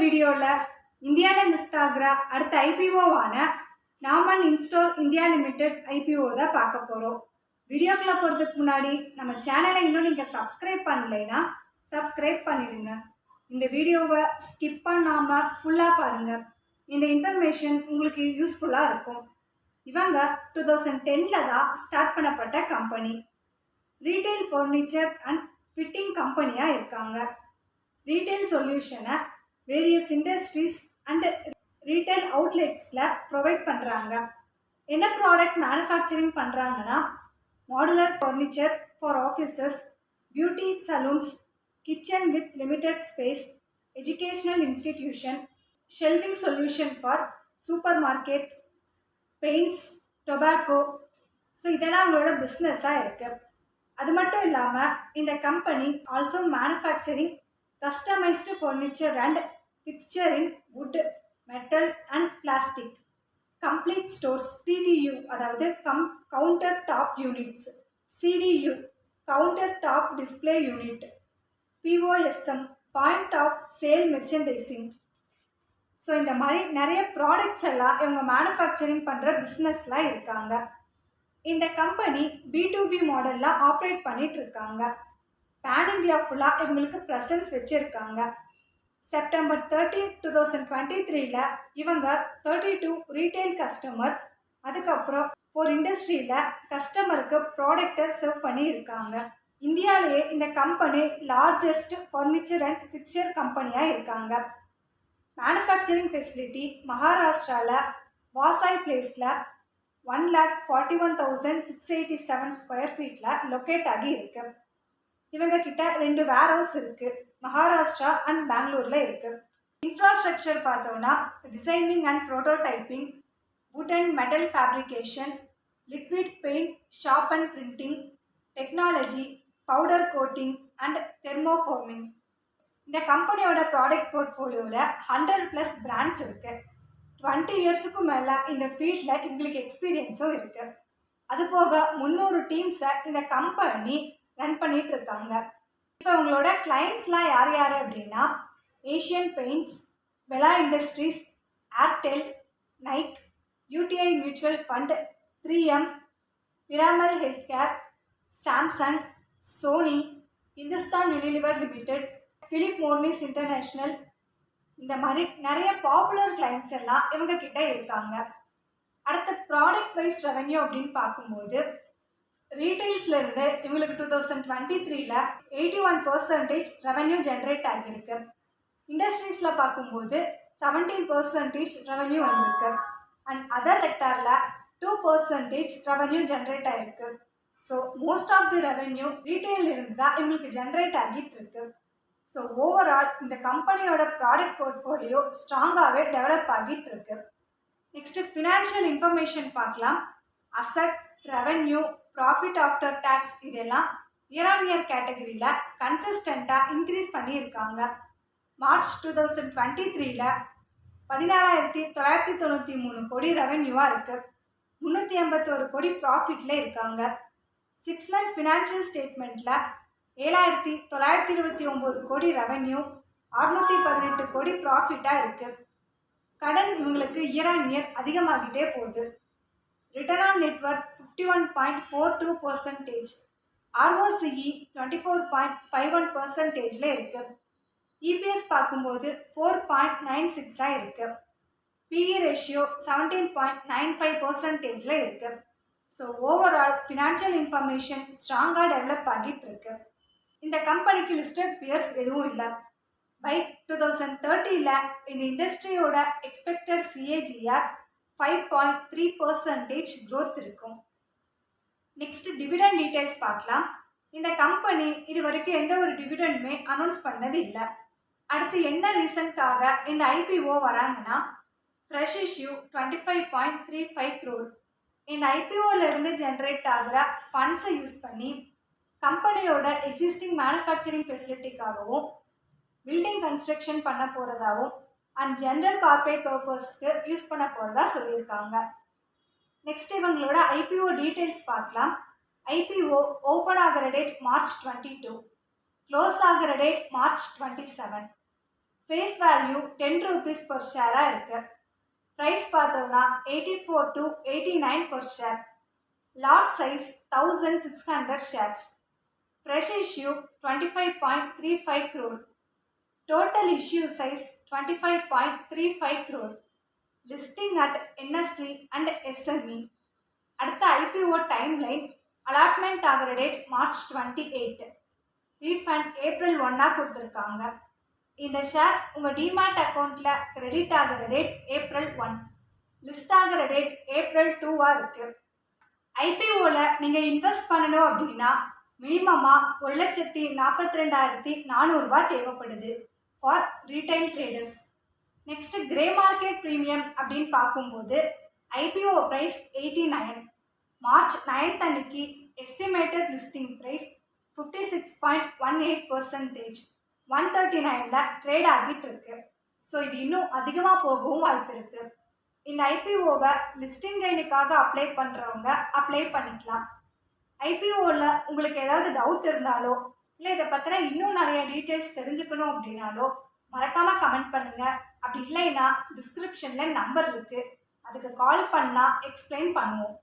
வீடியோவில் இந்தியாவில் லிஸ்ட் ஆகிற அடுத்த ஐபிஓவான நாமன் இன்ஸ்டோர் இந்தியா லிமிடெட் ஐபிஓ தான் பார்க்க போகிறோம். வீடியோக்குள்ளே போகிறதுக்கு முன்னாடி நம்ம சேனலை இன்னும் நீங்கள் சப்ஸ்கிரைப் பண்ணலைன்னா சப்ஸ்கிரைப் பண்ணிடுங்க. இந்த வீடியோவை ஸ்கிப் பண்ணாமல் ஃபுல்லாக பாருங்கள். இந்த இன்ஃபர்மேஷன் உங்களுக்கு யூஸ்ஃபுல்லாக இருக்கும். இவங்க 2010 தான் ஸ்டார்ட் பண்ணப்பட்ட company. Retail furniture and fitting கம்பெனியாக இருக்காங்க. ரீட்டைல் சொல்யூஷனை வேரியஸ் இண்டஸ்ட்ரீஸ் அண்ட் ரீட்டைல் அவுட்லெட்ஸில் ப்ரொவைட் பண்ணுறாங்க. என்ன ப்ராடக்ட் மேனுஃபேக்சரிங் பண்ணுறாங்கன்னா modular furniture for offices, beauty salons, kitchen with limited space, educational institution, shelving solution for super market, paints, tobacco. So இதெல்லாம் அவங்களோட பிஸ்னஸாக இருக்குது. அது மட்டும் இல்லாமல் இந்த company also manufacturing customised furniture and fixture in wood, metal and plastic. Complete stores, CTU அதாவது counter top units, CTU counter top display unit, POSM point of sale merchandising. So இந்த மாதிரி நிறைய ப்ராடக்ட்ஸ் எல்லாம் இவங்க மேனுஃபேக்சரிங் பண்ணுற பிஸ்னஸ்லாம் இருக்காங்க. இந்த company B2B மாடலில் ஆப்ரேட் பண்ணிட்டு இருக்காங்க. பேன் இந்தியா ஃபுல்லாக இவங்களுக்கு ப்ரெசன்ஸ் வச்சுருக்காங்க. செப்டம்பர் 30, 2023 இவங்க 32 ரீட்டைல் கஸ்டமர், அதுக்கப்புறம் ஒரு இண்டஸ்ட்ரியில் கஸ்டமருக்கு ப்ராடக்டை சர்வ் பண்ணியிருக்காங்க. இந்தியாவிலேயே இந்த company largest furniture and fixture கம்பெனியாக இருக்காங்க. மேனுஃபேக்சரிங் ஃபெசிலிட்டி மகாராஷ்டிராவில் வாசாய் பிளேஸில் 1,41,687 ஸ்கொயர் ஃபீட்டில் லொக்கேட் ஆகி இருக்கு. இவங்க கிட்ட 2 வேர் ஹவுஸ் இருக்குது, மகாராஷ்டிரா அண்ட் பெங்களூரில் இருக்குது. இன்ஃப்ராஸ்ட்ரக்சர் பார்த்தோன்னா designing and prototyping, would and metal fabrication, liquid paint, shop and printing, technology, powder coating and thermoforming. இந்த கம்பெனியோட ப்ராடக்ட் போர்ட்ஃபோலியோவில் 100+ பிராண்ட்ஸ் இருக்குது. 20 இயர்ஸுக்கு மேலே இந்த ஃபீல்டில் இவங்களுக்கு எக்ஸ்பீரியன்ஸும் இருக்குது. அதுபோக 300 டீம்ஸை இந்த கம்பெனி ரன் பண்ணிட்டு இருக்காங்க. இப்போ உங்களோட கிளைண்ட்ஸ்லாம் யார் யார் அப்படின்னா Asian Paints, Bella industries, Airtel, Nike, UTI mutual fund, 3M, Piramal health care, Samsung, Sony, Hindustan Unilever limited, Philip Morris International. இந்த மாதிரி நிறைய பாப்புலர் கிளைண்ட்ஸ் எல்லாம் இவங்க கிட்ட இருக்காங்க. அடுத்த ப்ராடக்ட் வைஸ் ரெவென்யூ அப்படின்னு பார்க்கும்போது ரீட்டைல்ஸ்லேருந்து இவங்களுக்கு 2023 81% ரெவென்யூ ஜென்ரேட் ஆகியிருக்கு. இண்டஸ்ட்ரீஸில் பார்க்கும்போது 17% ரெவென்யூ வந்திருக்கு. அண்ட் அதர் செக்டாரில் 2% ரெவென்யூ ஜென்ரேட் ஆகிருக்கு. So most of the revenue retail இருந்து தான் இவங்களுக்கு ஜென்ரேட் ஆகிட்டு இருக்கு. ஸோ ஓவரால் இந்த கம்பெனியோட ப்ராடக்ட் போர்ட்ஃபோலியோ ஸ்ட்ராங்காகவே டெவலப் ஆகிட்டு இருக்கு. நெக்ஸ்ட்டு ஃபினான்ஷியல் இன்ஃபர்மேஷன் பார்க்கலாம். Asset, revenue, profit after tax இதெல்லாம் இயர் ஆன் இயர் கேட்டகரியில் கன்சிஸ்டண்ட்டாக இன்க்ரீஸ் பண்ணியிருக்காங்க. மார்ச் 2023 14,993 கோடி ரெவென்யூவாக இருக்குது. 381 கோடி ப்ராஃபிட்டில் இருக்காங்க. 6 மந்த் ஃபினான்ஷியல் ஸ்டேட்மெண்ட்டில் 7,929 கோடி ரெவென்யூ, 618 கோடி ப்ராஃபிட்டாக இருக்குது. கடன் இவங்களுக்கு இயர் ஆன் இயர் அதிகமாகிட்டே போகுது. ரிட்டர்ன் ஆன் நெட்வொர்க் 51.42%, ROCE 24.51% இருக்குது. EPS பார்க்கும்போது 4.96 இருக்குது. PE ரேஷியோ 17.95% இருக்குது. ஸோ ஓவரால் ஃபினான்ஷியல் இன்ஃபர்மேஷன் ஸ்ட்ராங்காக டெவலப் ஆகிட்டு இருக்கு. இந்த கம்பெனிக்கு லிஸ்டட் பியர்ஸ் எதுவும் இல்லை. பை 2030 இந்த இண்டஸ்ட்ரியோட எக்ஸ்பெக்டட் CAGR 5.3% growth இருக்கும். நெக்ஸ்ட் டிவிடெண்ட் டீட்டெயில்ஸ் பார்க்கலாம். இந்த கம்பெனி இது வரைக்கும் எந்த ஒரு டிவிடெண்டுமே அனௌன்ஸ் பண்ணது இல்லை. அடுத்து என்ன ரீசனுக்காக இந்த IPO வராங்கன்னா ஃப்ரெஷ் இஷ்யூ 25.35 crore. இந்த IPOலேருந்து ஜென்ரேட் ஆகிற ஃபண்ட்ஸை யூஸ் பண்ணி கம்பெனியோட எக்ஸிஸ்டிங் மேனுஃபேக்சரிங் ஃபெசிலிட்டிக்காகவும் பில்டிங் கன்ஸ்ட்ரக்ஷன் பண்ண போகிறதாகவும் அண்ட் ஜென்ரல் கார்பரேட் பர்பஸ்க்கு யூஸ் பண்ண போகிறதா சொல்லியிருக்காங்க. நெக்ஸ்ட் இவங்களோட IPO டீட்டெயில்ஸ் பார்க்கலாம். IPO ஓப்பன் ஆகிற டேட் March 22, க்ளோஸ் ஆகிற date March 27. Face value 10 rupees per ஷேராக இருக்குது. ப்ரைஸ் பார்த்தோம்னா 84 to 89 per share. Lot size 1600 shares. Fresh issue 25.35 crore. Total issue size 25.35 crore. Listing at NSE and SME. அடுத்த IPO timeline allotment ஆகிற date March 28. Refund April 1 கொடுத்துருக்காங்க. இந்த share உங்கள் demat அக்கௌண்ட்டில் credit ஆகிற டேட் ஏப்ரல் 1. லிஸ்ட் ஆகிற date April 2 இருக்குது. ஐபிஓவில் நீங்கள் இன்வெஸ்ட் பண்ணணும் அப்படின்னா மினிமமாக 1,42,400 தேவைப்படுது for retail traders. Next grey market premium அப்படின்னு பார்க்கும்போது ஐபிஓ ப்ரைஸ் 89. மார்ச் 9 அன்னைக்கு எஸ்டிமேட்டட் லிஸ்டிங் ப்ரைஸ் 56.18%, 139ல் ட்ரேட் ஆகிட்டு இருக்கு. ஸோ இது இன்னும் அதிகமாக போகவும் வாய்ப்பு இருக்கு. இந்த ஐபிஓவை லிஸ்டிங் கைனுக்காக அப்ளை பண்ணுறவங்க அப்ளை பண்ணிக்கலாம். ஐபிஓவில் உங்களுக்கு ஏதாவது டவுட் இருந்தாலோ இல்லை இதை பற்றின இன்னும் நிறைய டீட்டெயில்ஸ் தெரிஞ்சுக்கணும் அப்படின்னாலோ மறக்காமல் கமெண்ட் பண்ணுங்கள். அப்படி இல்லைன்னா டிஸ்கிரிப்ஷனில் நம்பர் இருக்குது, அதுக்கு கால் பண்ணால் எக்ஸ்பிளைன் பண்ணுவோம்.